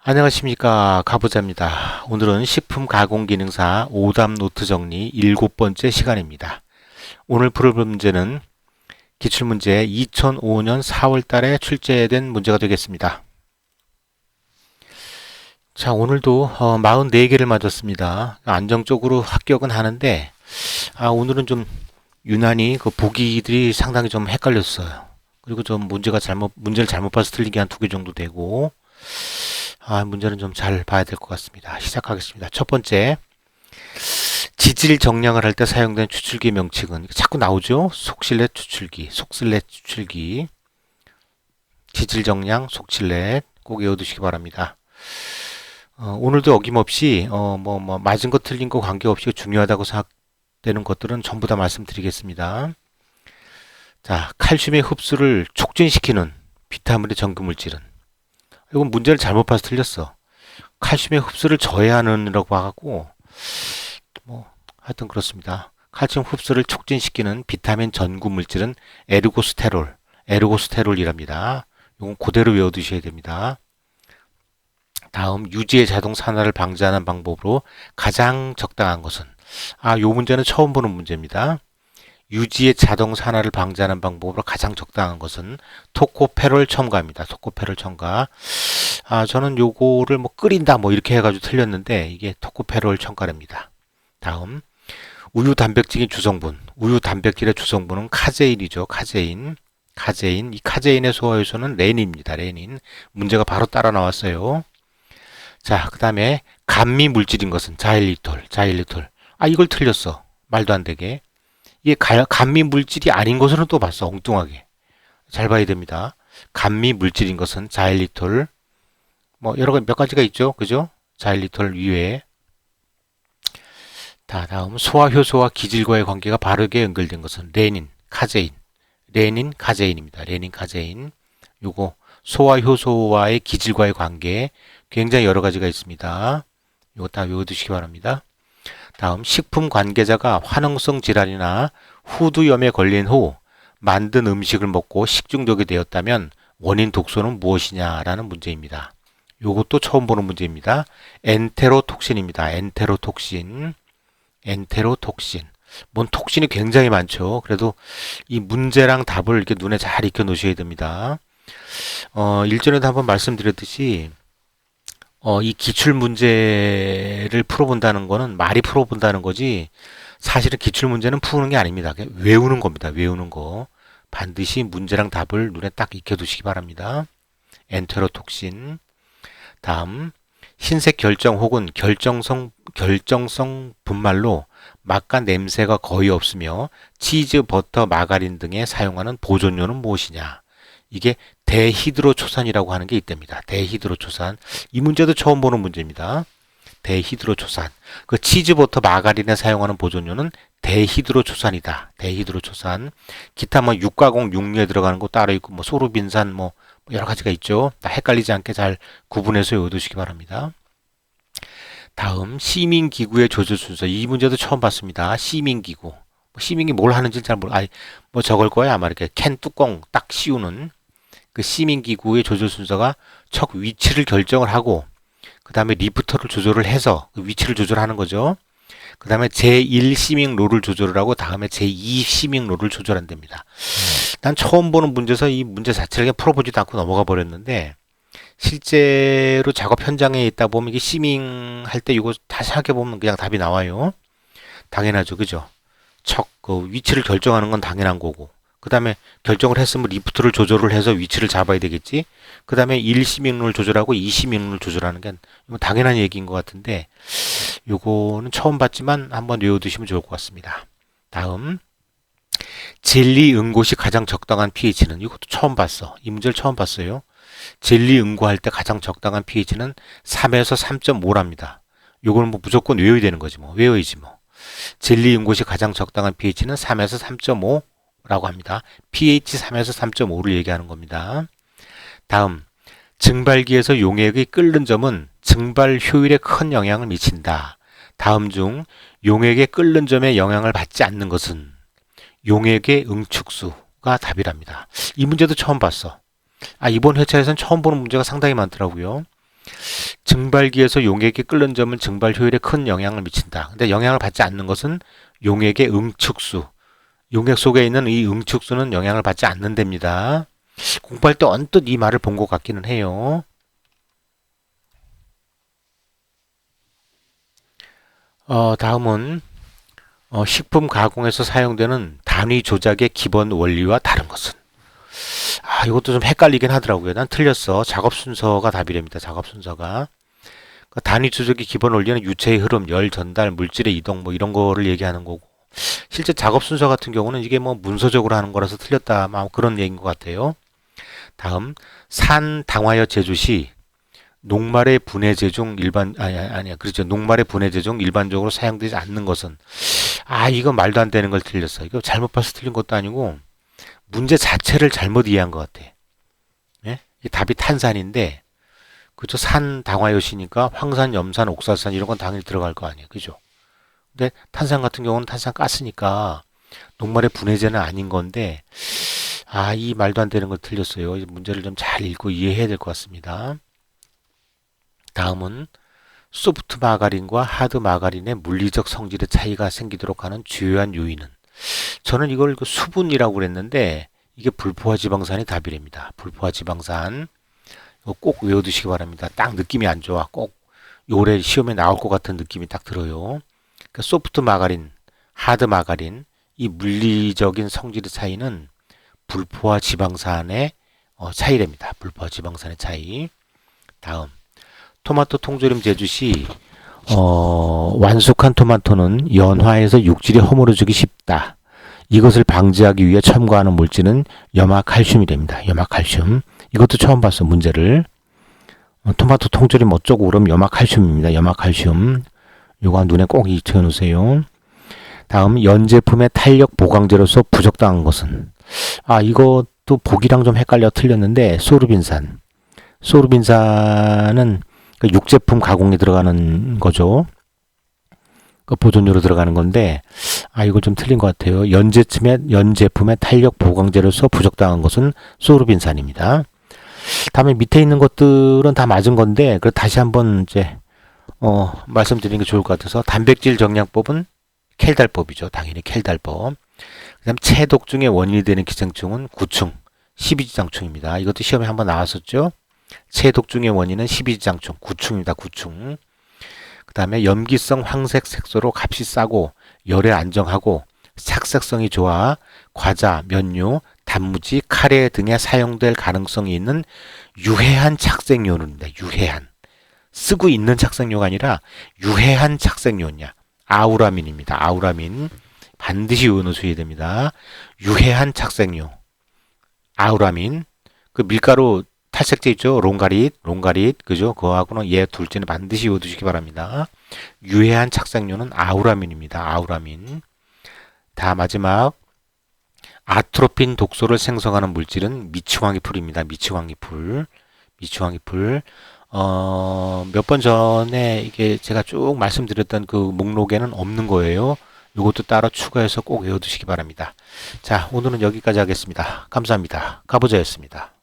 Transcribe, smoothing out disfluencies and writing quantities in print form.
안녕하십니까, 가부자입니다. 오늘은 식품가공기능사 오답 노트 정리 7번째 시간입니다. 오늘 풀을 문제는 기출문제 2005년 4월 달에 출제된 문제가 되겠습니다. 자, 오늘도 44개를 맞았습니다. 안정적으로 합격은 하는데 오늘은 좀 유난히 그 보기들이 상당히 좀 헷갈렸어요. 그리고 좀 문제를 잘못 봐서 틀린 게 한 2개 정도 되고 문제는 좀 잘 봐야 될 것 같습니다. 시작하겠습니다. 첫 번째, 지질 정량을 할 때 사용된 추출기 명칭은 자꾸 나오죠? 속실렛 추출기, 속실렛 추출기, 지질 정량, 속실렛 꼭 외워두시기 바랍니다. 오늘도 어김없이 맞은 거 틀린 거 관계없이 중요하다고 생각되는 것들은 전부 다 말씀드리겠습니다. 자, 칼슘의 흡수를 촉진시키는 비타민의 전구물질은, 이건 문제를 잘못 봐서 틀렸어. 칼슘의 흡수를 저해하는이라고 봐갖고 하여튼 그렇습니다. 칼슘 흡수를 촉진시키는 비타민 전구 물질은 에르고스테롤이랍니다. 이건 그대로 외워두셔야 됩니다. 다음, 유지의 자동 산화를 방지하는 방법으로 가장 적당한 것은, 요 문제는 처음 보는 문제입니다. 유지의 자동 산화를 방지하는 방법으로 가장 적당한 것은 토코페롤 첨가입니다. 토코페롤 첨가. 저는 요거를 끓인다 이렇게 해가지고 틀렸는데 이게 토코페롤 첨가랍니다. 다음, 우유 단백질의 주성분. 우유 단백질의 주성분은 카제인이죠. 카제인. 이 카제인의 소화 요소는 레닌입니다. 레닌. 문제가 바로 따라 나왔어요. 자, 그 다음에 감미 물질인 것은 자일리톨. 이걸 틀렸어. 말도 안 되게. 이게 감미 물질이 아닌 것으로는 또 봤어. 엉뚱하게. 잘 봐야 됩니다. 감미 물질인 것은 자일리톨. 몇 가지가 있죠. 그죠? 자일리톨 이외에. 다음, 소화 효소와 기질과의 관계가 바르게 연결된 것은 레닌, 카제인. 레닌, 카제인입니다. 레닌, 카제인. 요거 소화 효소와의 기질과의 관계 굉장히 여러 가지가 있습니다. 요거 다 외워두시기 바랍니다. 다음, 식품 관계자가 화농성 질환이나 후두염에 걸린 후 만든 음식을 먹고 식중독이 되었다면 원인 독소는 무엇이냐라는 문제입니다. 요것도 처음 보는 문제입니다. 엔테로톡신입니다. 엔테로톡신. 뭔 톡신이 굉장히 많죠. 그래도 이 문제랑 답을 이렇게 눈에 잘 익혀 놓으셔야 됩니다. 일전에도 한번 말씀드렸듯이 이 기출 문제를 풀어본다는 거는 말이 풀어본다는 거지, 사실은 기출 문제는 푸는 게 아닙니다. 그냥 외우는 겁니다. 외우는 거. 반드시 문제랑 답을 눈에 딱 익혀두시기 바랍니다. 엔테로톡신. 다음, 흰색 결정 혹은 결정성 분말로 맛과 냄새가 거의 없으며 치즈, 버터, 마가린 등에 사용하는 보존료는 무엇이냐? 이게 데히드로초산이라고 하는 게 있답니다. 데히드로초산. 이 문제도 처음 보는 문제입니다. 데히드로초산. 그 치즈, 버터, 마가린에 사용하는 보존료는 데히드로초산이다. 데히드로초산. 기타 육가공 육류에 들어가는 거 따로 있고 소르빈산 여러 가지가 있죠. 다 헷갈리지 않게 잘 구분해서 외워두시기 바랍니다. 다음, 시민기구의 조절 순서. 이 문제도 처음 봤습니다. 시민기구. 시민이 뭘 하는지 잘 적을 거야. 아마 이렇게 캔 뚜껑 딱 씌우는 그 시민기구의 조절 순서가 척 위치를 결정을 하고, 그 다음에 리프터를 조절을 해서 그 위치를 조절하는 거죠. 그 다음에 제1시민로를 조절을 하고, 다음에 제2시민로를 조절한답니다. 난 처음 보는 문제에서 이 문제 자체를 그냥 풀어보지도 않고 넘어가 버렸는데, 실제로 작업 현장에 있다 보면 이게 시밍할 때 이거 다시 생각해보면 그냥 답이 나와요. 당연하죠. 그죠? 그 위치를 결정하는 건 당연한 거고, 그 다음에 결정을 했으면 리프트를 조절을 해서 위치를 잡아야 되겠지. 그 다음에 1시민로를 조절하고 2시민로를 조절하는 게 당연한 얘기인 것 같은데, 요거는 처음 봤지만 한번 외워두시면 좋을 것 같습니다. 다음, 젤리 응고시 가장 적당한 pH는, 이것도 처음 봤어. 이 문제를 처음 봤어요. 젤리 응고할 때 가장 적당한 pH는 3에서 3.5랍니다. 요거는 무조건 외워야 되는 거지 외워야지 젤리 응고시 가장 적당한 pH는 3에서 3.5라고 합니다. pH 3에서 3.5를 얘기하는 겁니다. 다음, 증발기에서 용액이 끓는 점은 증발 효율에 큰 영향을 미친다. 다음 중 용액의 끓는 점에 영향을 받지 않는 것은 용액의 응축수가 답이랍니다. 이 문제도 처음 봤어. 이번 회차에서는 처음 보는 문제가 상당히 많더라고요. 증발기에서 용액이 끓는 점은 증발 효율에 큰 영향을 미친다. 근데 영향을 받지 않는 것은 용액의 응축수. 용액 속에 있는 이 응축수는 영향을 받지 않는답니다. 공부할 때 언뜻 이 말을 본 것 같기는 해요. 다음은 식품 가공에서 사용되는 단위 조작의 기본 원리와 다른 것은? 이것도 좀 헷갈리긴 하더라고요. 난 틀렸어. 작업 순서가 답이랍니다. 작업 순서가. 단위 조작의 기본 원리는 유체의 흐름, 열 전달, 물질의 이동 뭐 이런 거를 얘기하는 거고, 실제 작업 순서 같은 경우는 이게 뭐 문서적으로 하는 거라서 틀렸다. 뭐 그런 얘기인 것 같아요. 다음, 산 당화여 제조 시 녹말의 분해제 중 아니야. 그렇죠. 녹말의 분해제 중 일반적으로 사용되지 않는 것은? 이거 말도 안 되는 걸 틀렸어. 이거 잘못 봐서 틀린 것도 아니고 문제 자체를 잘못 이해한 것 같아. 예? 이 답이 탄산인데, 그죠? 산 당화요시니까 황산, 염산, 옥사산 이런 건 당연히 들어갈 거 아니에요. 그죠? 근데 탄산 같은 경우는 탄산 가스니까 녹말의 분해제는 아닌 건데, 이 말도 안 되는 걸 틀렸어요. 이 문제를 좀 잘 읽고 이해해야 될 것 같습니다. 다음은 소프트 마가린과 하드 마가린의 물리적 성질의 차이가 생기도록 하는 주요한 요인은? 저는 이걸 수분이라고 그랬는데 이게 불포화 지방산이 답이랍니다. 불포화 지방산. 이거 꼭 외워두시기 바랍니다. 딱 느낌이 안 좋아. 꼭 올해 시험에 나올 것 같은 느낌이 딱 들어요. 그러니까 소프트 마가린, 하드 마가린, 이 물리적인 성질의 차이는 불포화 지방산의 차이랍니다. 불포화 지방산의 차이. 다음, 토마토 통조림 제조 시 완숙한 토마토는 연화해서 육질이 허물어지기 쉽다. 이것을 방지하기 위해 첨가하는 물질은 염화칼슘이 됩니다. 염화칼슘. 이것도 처음 봤어, 문제를. 토마토 통조림 어쩌고 그러면 염화칼슘입니다. 염화칼슘. 요거 눈에 꼭 익혀 놓으세요. 다음, 연제품의 탄력 보강제로서 부적당한 것은? 이것도 보기랑 좀 헷갈려 틀렸는데 소르빈산. 소르빈산은 육제품 가공에 들어가는 거죠. 보존료로 들어가는 건데, 이거 좀 틀린 것 같아요. 연제품의 탄력 보강제로서 부적당한 것은 소르빈산입니다. 다음에 밑에 있는 것들은 다 맞은 건데, 다시 한번 이제 말씀드리는 게 좋을 것 같아서, 단백질 정량법은 켈달법이죠. 당연히 켈달법. 그다음 체독증의 원인이 되는 기생충은 구충, 십이지장충입니다. 이것도 시험에 한번 나왔었죠. 체독증의 원인은 십이지장충, 구충입니다. 구충. 그 다음에 염기성 황색 색소로 값이 싸고 열에 안정하고 착색성이 좋아 과자, 면류, 단무지, 카레 등에 사용될 가능성이 있는 유해한 착색료입니다. 유해한. 쓰고 있는 착색료가 아니라 유해한 착색료냐. 아우라민입니다. 아우라민. 반드시 외워놓으셔야 됩니다. 유해한 착색료. 아우라민. 그 밀가루 탈색제 있죠? 롱가릿, 그죠? 그거하고는 얘 둘째는 반드시 외워두시기 바랍니다. 유해한 착색료는 아우라민입니다. 아우라민. 다 마지막. 아트로핀 독소를 생성하는 물질은 미치광이풀입니다. 미치광이풀. 몇 번 전에 이게 제가 쭉 말씀드렸던 그 목록에는 없는 거예요. 이것도 따로 추가해서 꼭 외워두시기 바랍니다. 자, 오늘은 여기까지 하겠습니다. 감사합니다. 가보자였습니다.